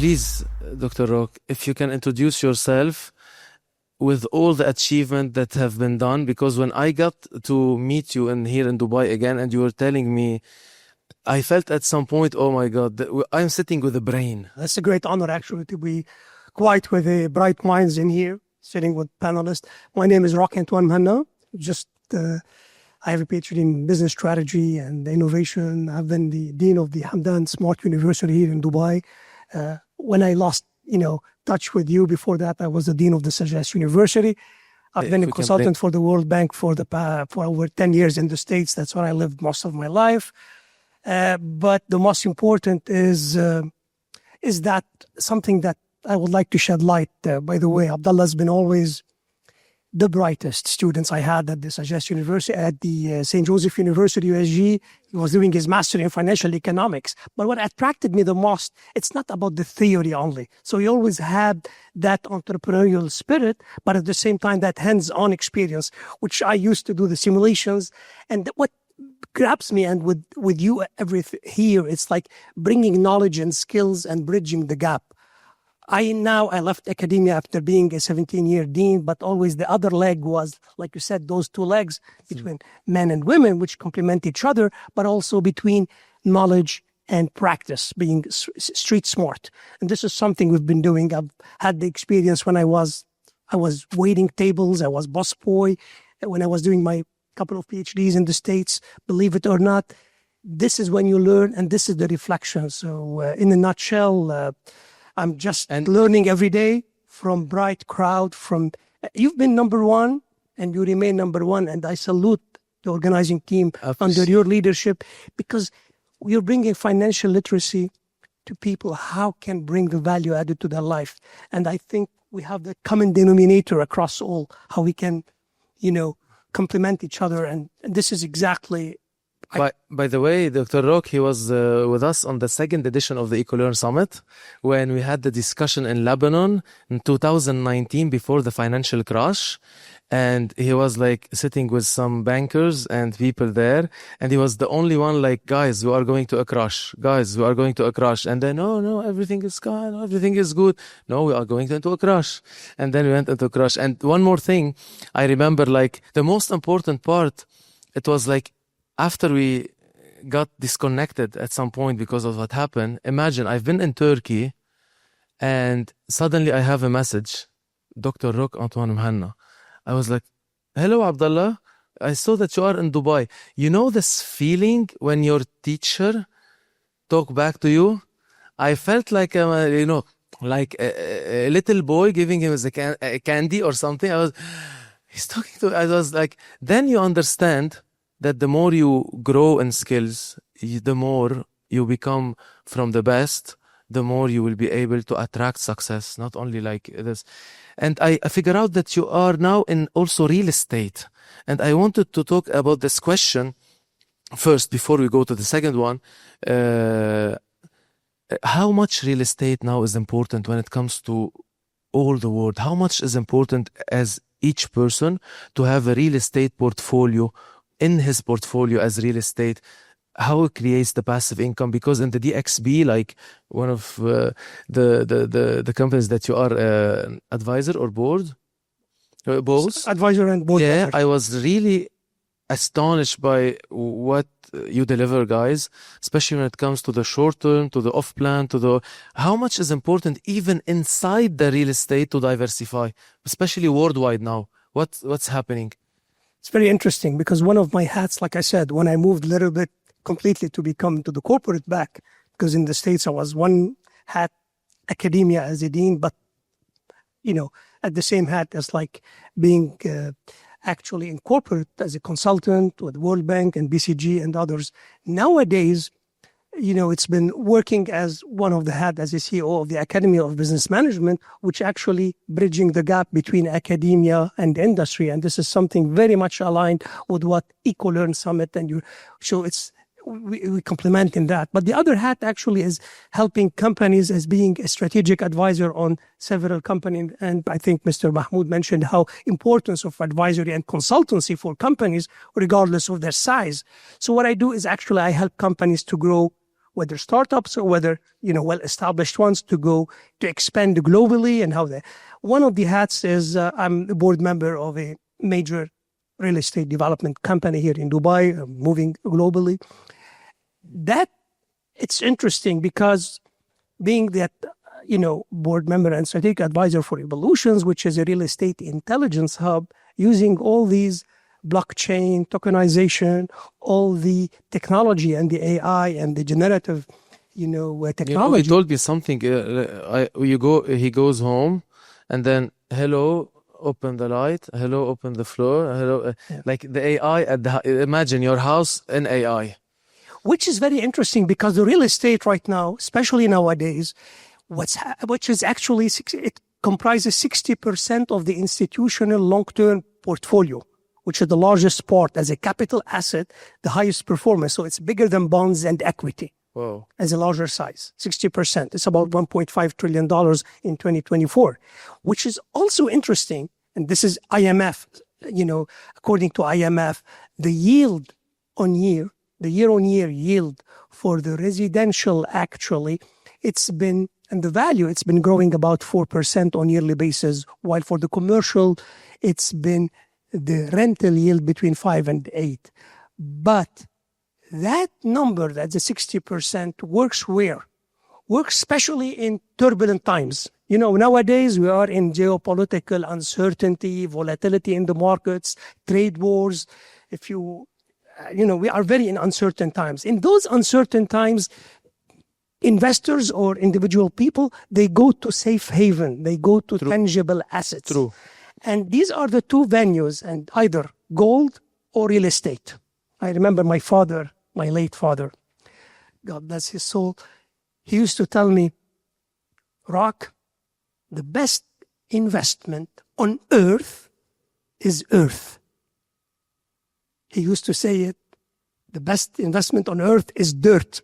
Please, Dr. Rock, if you can introduce yourself with all the achievement that have been done, because when I got to meet you here in Dubai again, and you were telling me, I felt at some point, oh my God, I'm sitting with a brain. That's a great honor, actually, to be quite with the bright minds in here, sitting with panelists. My name is Rock-Antoine Mehanna. I have a PhD in business strategy and innovation. I've been the dean of the Hamdan Smart University here in Dubai. When I lost, touch with you before that, I was the dean of the Suggest University. I've been a consultant for the World Bank for over 10 years in the States. That's where I lived most of my life. But the most important is that something that I would like to shed light. By the way, Abdullah has been always the brightest students I had at the Suggest University, at the St. Joseph University, USG. He was doing his master in financial economics. But what attracted me the most, it's not about the theory only. So he always had that entrepreneurial spirit, but at the same time, that hands-on experience, which I used to do the simulations. And what grabs me, and with you here, it's like bringing knowledge and skills and bridging the gap. I left academia after being a 17-year dean, but always the other leg was, like you said, those two legs between men and women, which complement each other, but also between knowledge and practice, being street smart. And this is something we've been doing. I've had the experience when I was waiting tables, I was busboy, when I was doing my couple of PhDs in the States, believe it or not. This is when you learn, and this is the reflection. So in a nutshell, I'm just learning every day from bright crowd. You've been number one, and you remain number one. And I salute the organizing team under your leadership, because you're bringing financial literacy to people. How can bring the value added to their life? And I think we have the common denominator across all, how we can, complement each other. And this is exactly. By the way, Dr. Rock, he was with us on the second edition of the EcoLearn Summit when we had the discussion in Lebanon in 2019 before the financial crash. And he was like sitting with some bankers and people there. And he was the only one like, guys, we are going to a crash. Guys, we are going to a crash. And then, no, everything is gone. Everything is good. No, we are going into a crash. And then we went into a crash. And one more thing, I remember like the most important part, it was like, after we got disconnected at some point because of what happened, imagine I've been in Turkey and suddenly I have a message, Dr. Rock-Antoine Mehanna. I was like, hello, Abdullah. I saw that you are in Dubai. You know this feeling when your teacher talk back to you? I felt like, like a little boy giving him a candy or something. He's talking to, I was like, then you understand that the more you grow in skills, the more you become from the best, the more you will be able to attract success, not only like this. And I figure out that you are now in also real estate. And I wanted to talk about this question first, before we go to the second one. How much real estate now is important when it comes to all the world? How much is important as each person to have a real estate portfolio in his portfolio as real estate, how it creates the passive income? Because in the DXB, like one of the companies that you are advisor or board, both advisor and board. Yeah, I was really astonished by what you deliver, guys, especially when it comes to the short term, to the off plan, how much is important even inside the real estate to diversify, especially worldwide now. What's happening? It's very interesting, because one of my hats, like I said, when I moved a little bit completely to become to the corporate back, because in the States I was one hat, academia as a dean, but, at the same hat as like being actually in corporate as a consultant with World Bank and BCG and others. Nowadays, it's been working as one of the hat as a CEO of the Academy of Business Management, which actually bridging the gap between academia and industry. And this is something very much aligned with what EcoLearn Summit we complement in that. But the other hat actually is helping companies as being a strategic advisor on several companies. And I think Mr. Mahmoud mentioned how importance of advisory and consultancy for companies, regardless of their size. So what I do is actually I help companies to grow whether startups or whether, well-established ones to go to expand globally and how they. One of the hats is I'm a board member of a major real estate development company here in Dubai, moving globally. That it's interesting because being that, board member and strategic advisor for Evolutions, which is a real estate intelligence hub, using all these blockchain, tokenization, all the technology and the AI and the generative, technology. He told me something. He goes home, and then hello, open the light. Hello, open the floor. Hello, like the AI. Imagine your house in AI. Which is very interesting because the real estate right now, especially nowadays, which is actually it comprises 60% of the institutional long-term portfolio, which is the largest part as a capital asset, the highest performer. So it's bigger than bonds and equity. Wow. As a larger size, 60%. It's about $1.5 trillion in 2024, which is also interesting. And this is IMF, according to IMF, the year-on-year yield for the residential, actually, and the value, it's been growing about 4% on yearly basis, while for the commercial, it's been the rental yield between 5 and 8. But that number, that's the 60%, works where? Works especially in turbulent times. Nowadays we are in geopolitical uncertainty, volatility in the markets, trade wars. We are very in uncertain times. In those uncertain times, investors or individual people, they go to safe haven. They go to tangible assets. True. And these are the two venues, and either gold or real estate. I remember my late father, God bless his soul, he used to tell me, Rock, the best investment on earth is earth. He used to say it, the best investment on earth is dirt,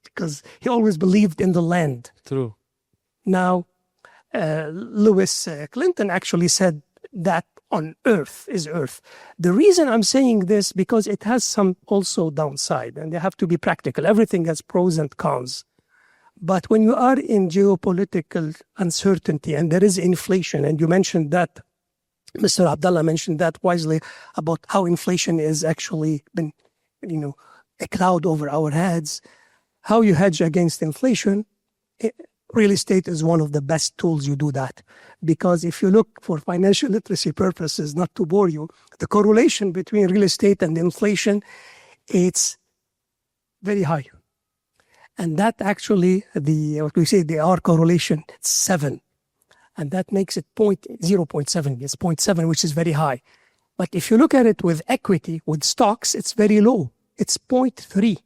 because he always believed in the land. True. Now, Lewis Clinton actually said that on earth is earth. The reason I'm saying this, because it has some also downside, and they have to be practical. Everything has pros and cons. But when you are in geopolitical uncertainty and there is inflation, and you mentioned that, Mr. Abdullah mentioned that wisely about how inflation is actually been, a cloud over our heads. How you hedge against inflation, real estate is one of the best tools you do that. Because if you look for financial literacy purposes, not to bore you, the correlation between real estate and inflation, it's very high. And that actually, the R correlation, it's 7. And that makes it 0.7. It's 0.7, which is very high. But if you look at it with equity, with stocks, it's very low. It's 0.3.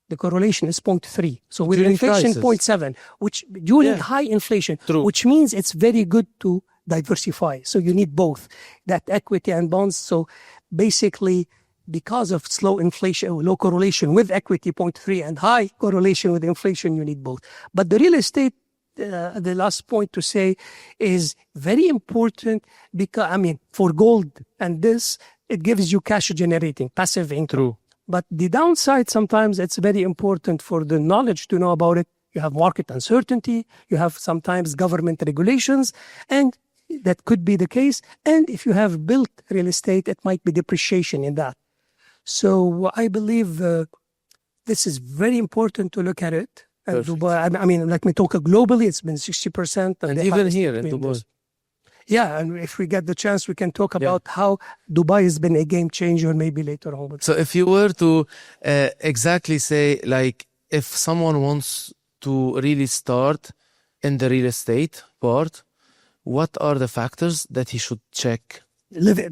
The correlation is 0.3. So with During inflation, crisis. 0.7, which during high inflation, True. which means it's very good to diversify. So you need both, that equity and bonds. So basically, because of slow inflation, low correlation with equity, 0.3, and high correlation with inflation, you need both. But the real estate, the last point to say, is very important because, for gold and this, it gives you cash generating, passive income. True. But the downside, sometimes it's very important for the knowledge to know about it. You have market uncertainty, you have sometimes government regulations, and that could be the case. And if you have built real estate, it might be depreciation in that. So I believe this is very important to look at it. And Dubai, let me talk globally, it's been 60%. And even here in Dubai. Yeah, and if we get the chance, we can talk about how Dubai has been a game changer maybe later on. So if you were to exactly say, like, if someone wants to really start in the real estate part, what are the factors that he should check?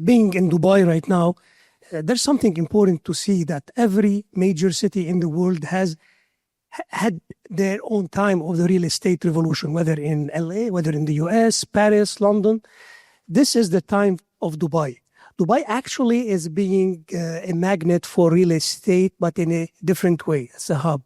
Being in Dubai right now, there's something important to see, that every major city in the world has had their own time of the real estate revolution, whether in LA, whether in the US, Paris, London. This is the time of Dubai. Dubai actually is being a magnet for real estate, but in a different way. It's a hub.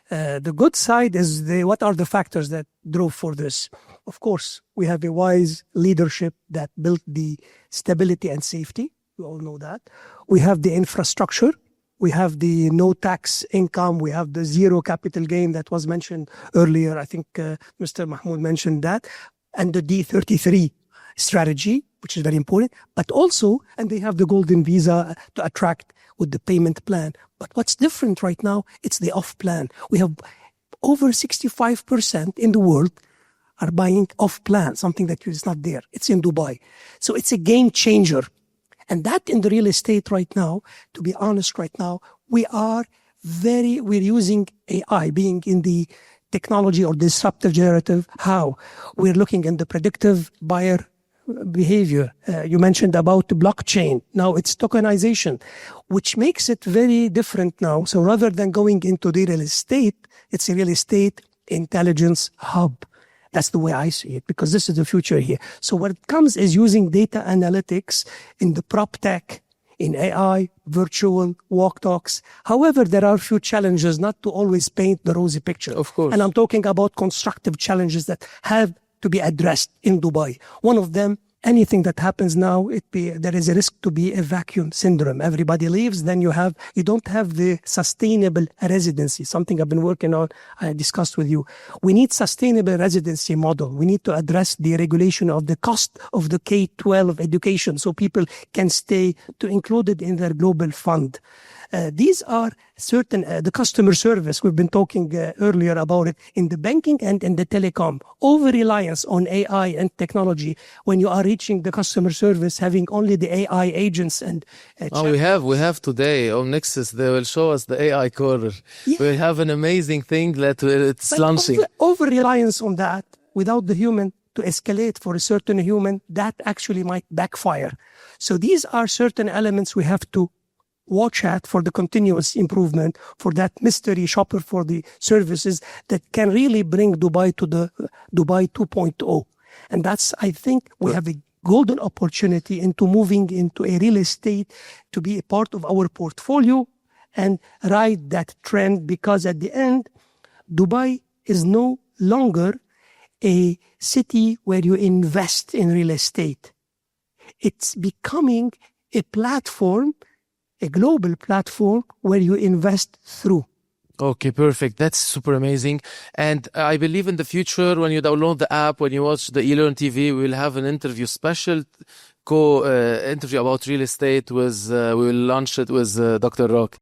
The good side is what are the factors that drove for this? Of course, we have a wise leadership that built the stability and safety. We all know that. We have the infrastructure, We have the no tax income. We have the zero capital gain that was mentioned earlier. I think Mr. Mahmoud mentioned that. And the D33 strategy, which is very important. But also, and they have the golden visa to attract with the payment plan. But what's different right now, it's the off plan. We have over 65% in the world are buying off plan, something that is not there. It's in Dubai. So it's a game changer. And that in the real estate right now, to be honest right now, we're using AI being in the technology or disruptive generative. How? We're looking in the predictive buyer behavior. You mentioned about the blockchain. Now it's tokenization, which makes it very different now. So rather than going into the real estate, it's a real estate intelligence hub. That's the way I see it, because this is the future here. So what it comes is using data analytics in the prop tech, in AI, virtual walk talks. However, there are a few challenges not to always paint the rosy picture. Of course. And I'm talking about constructive challenges that have to be addressed in Dubai. One of them, anything that happens now, there is a risk to be a vacuum syndrome. Everybody leaves, then you don't have the sustainable residency, something I've been working on, I discussed with you. We need sustainable residency model. We need to address the regulation of the cost of the K-12 education so people can stay to include it in their global fund. These are certain, the customer service, we've been talking earlier about it, in the banking and in the telecom. Over-reliance on AI and technology, when you are reaching the customer service, having only the AI agents and... we have today on Nexus, they will show us the AI corner. Yeah. We have an amazing thing that it's launching. Over-reliance on that, without the human to escalate for a certain human, that actually might backfire. So these are certain elements we have to watch at for the continuous improvement, for that mystery shopper for the services that can really bring Dubai to the Dubai 2.0. And that's, I think, we have a golden opportunity into moving into a real estate to be a part of our portfolio and ride that trend, because at the end, Dubai is no longer a city where you invest in real estate. It's becoming a platform, a global platform where you invest through. Okay, perfect. That's super amazing. And I believe in the future, when you download the app, when you watch the Elearn TV, we will have an interview, special interview about real estate with, we will launch it with Dr. Rock.